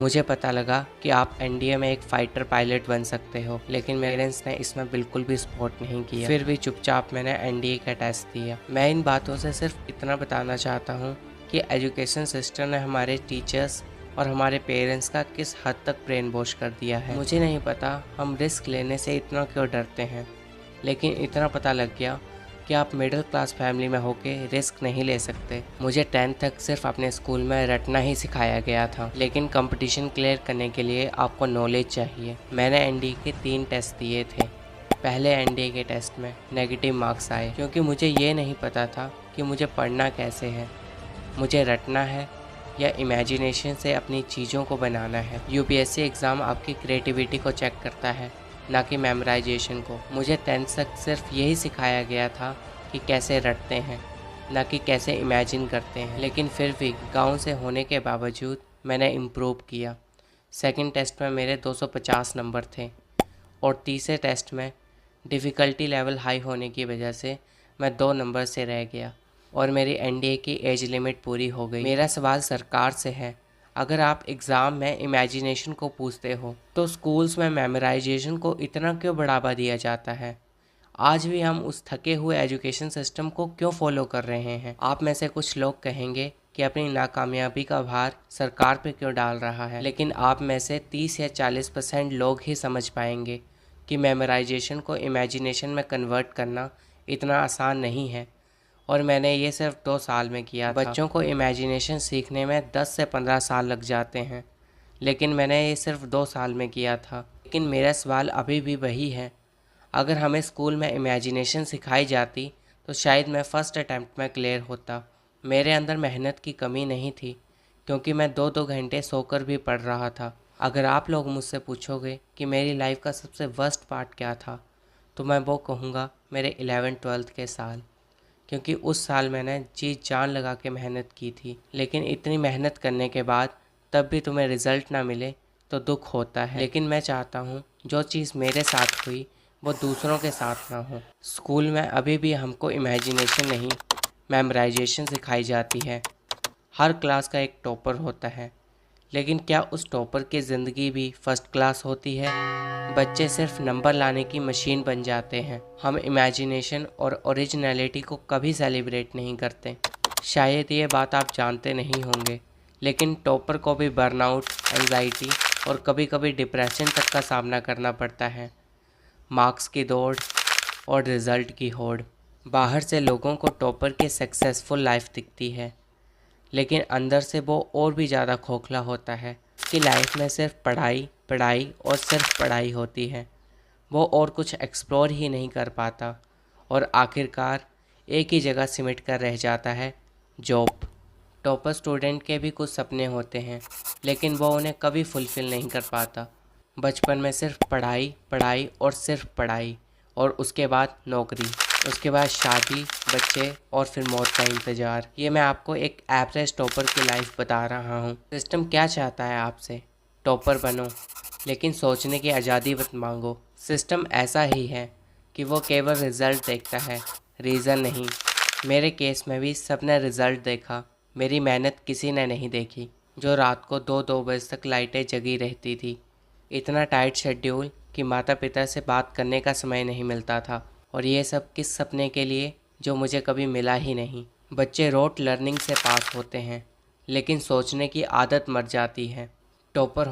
मुझे पता लगा कि आप एनडीए में एक फाइटर पायलट बन सकते हो, लेकिन मेरे पेरेंट्स ने इसमें बिल्कुल भी सपोर्ट नहीं किया। फिर भी चुपचाप मैंने एनडीए का टेस्ट दिया। मैं इन बातों से सिर्फ इतना बताना चाहता हूँ कि एजुकेशन सिस्टम ने हमारे टीचर्स और हमारे पेरेंट्स का किस हद तक ब्रेन वॉश कर दिया है। मुझे नहीं पता हम रिस्क लेने से इतना क्यों डरते हैं, लेकिन इतना पता लग गया कि आप मिडिल क्लास फैमिली में होके रिस्क नहीं ले सकते। मुझे 10th तक सिर्फ अपने स्कूल में रटना ही सिखाया गया था, लेकिन कंपटीशन क्लियर करने के लिए आपको नॉलेज चाहिए। मैंने एनडीए के 3 टेस्ट दिए थे। पहले एनडीए के टेस्ट में नेगेटिव मार्क्स आए, क्योंकि मुझे ये नहीं पता था कि मुझे पढ़ना कैसे है, मुझे रटना है या इमेजिनेशन से अपनी चीज़ों को बनाना है। यूपीएससी एग्ज़ाम आपकी क्रिएटिविटी को चेक करता है, ना कि मेमोराइजेशन को। मुझे 10th तक सिर्फ यही सिखाया गया था कि कैसे रटते हैं, ना कि कैसे इमेजिन करते हैं। लेकिन फिर भी गांव से होने के बावजूद मैंने इम्प्रूव किया। सेकंड टेस्ट में मेरे 250 नंबर थे और तीसरे टेस्ट में डिफ़िकल्टी लेवल हाई होने की वजह से मैं 2 नंबर से रह गया और मेरी एनडीए की एज लिमिट पूरी हो गई। मेरा सवाल सरकार से है, अगर आप एग्ज़ाम में इमेजिनेशन को पूछते हो तो स्कूल्स में मेमोराइजेशन को इतना क्यों बढ़ावा दिया जाता है? आज भी हम उस थके हुए एजुकेशन सिस्टम को क्यों फॉलो कर रहे हैं? आप में से कुछ लोग कहेंगे कि अपनी नाकामयाबी का भार सरकार पे क्यों डाल रहा है, लेकिन आप में से 30 या 40% लोग ही समझ पाएंगे कि मेमोराइजेशन को इमेजिनेशन में कन्वर्ट करना इतना आसान नहीं है। और मैंने ये सिर्फ 2 साल में किया था। बच्चों को इमेजिनेशन सीखने में 10 से 15 साल लग जाते हैं, लेकिन मैंने ये सिर्फ 2 साल में किया था। लेकिन मेरा सवाल अभी भी वही है, अगर हमें स्कूल में इमेजिनेशन सिखाई जाती तो शायद मैं फ़र्स्ट अटैम्प्ट में क्लियर होता। मेरे अंदर मेहनत की कमी नहीं थी, क्योंकि मैं 2-2 घंटे सोकर भी पढ़ रहा था। अगर आप लोग मुझसे पूछोगे कि मेरी लाइफ का सबसे वर्स्ट पार्ट क्या था, तो मैं वो कहूँगा मेरे 11th-12th के साल, क्योंकि उस साल मैंने जी जान लगा के मेहनत की थी। लेकिन इतनी मेहनत करने के बाद तब भी तुम्हें रिज़ल्ट ना मिले तो दुख होता है। लेकिन मैं चाहता हूँ जो चीज़ मेरे साथ हुई वो दूसरों के साथ ना हो। स्कूल में अभी भी हमको इमेजिनेशन नहीं, मेमोराइजेशन सिखाई जाती है। हर क्लास का एक टॉपर होता है, लेकिन क्या उस टॉपर की ज़िंदगी भी फर्स्ट क्लास होती है? बच्चे सिर्फ नंबर लाने की मशीन बन जाते हैं। हम इमेजिनेशन और ओरिजिनलिटी को कभी सेलिब्रेट नहीं करते। शायद ये बात आप जानते नहीं होंगे, लेकिन टॉपर को भी बर्नआउट, एंजाइटी और कभी कभी डिप्रेशन तक का सामना करना पड़ता है। मार्क्स की दौड़ और रिज़ल्ट की होड़। बाहर से लोगों को टॉपर की सक्सेसफुल लाइफ दिखती है, लेकिन अंदर से वो और भी ज़्यादा खोखला होता है। उसकी लाइफ में सिर्फ पढ़ाई पढ़ाई और सिर्फ पढ़ाई होती है। वो और कुछ एक्सप्लोर ही नहीं कर पाता और आखिरकार एक ही जगह सिमट कर रह जाता है, जॉब। टॉपर स्टूडेंट के भी कुछ सपने होते हैं, लेकिन वो उन्हें कभी फुलफ़िल नहीं कर पाता। बचपन में सिर्फ पढ़ाई पढ़ाई और सिर्फ पढ़ाई, और उसके बाद नौकरी, उसके बाद शादी, बच्चे और फिर मौत का इंतज़ार। ये मैं आपको एक एवरेज टॉपर की लाइफ बता रहा हूँ। सिस्टम क्या चाहता है आपसे? टॉपर बनो, लेकिन सोचने की आज़ादी मत मांगो। सिस्टम ऐसा ही है कि वो केवल रिज़ल्ट देखता है, रीज़न नहीं। मेरे केस में भी सबने रिज़ल्ट देखा, मेरी मेहनत किसी ने नहीं देखी। जो रात को 2-2 बजे तक लाइटें जगी रहती थी, इतना टाइट शेड्यूल कि माता पिता से बात करने का समय नहीं मिलता था, और ये सब किस सपने के लिए जो मुझे कभी मिला ही नहीं। बच्चे रोट लर्निंग से पास होते हैं, लेकिन सोचने की आदत मर जाती है। टॉपर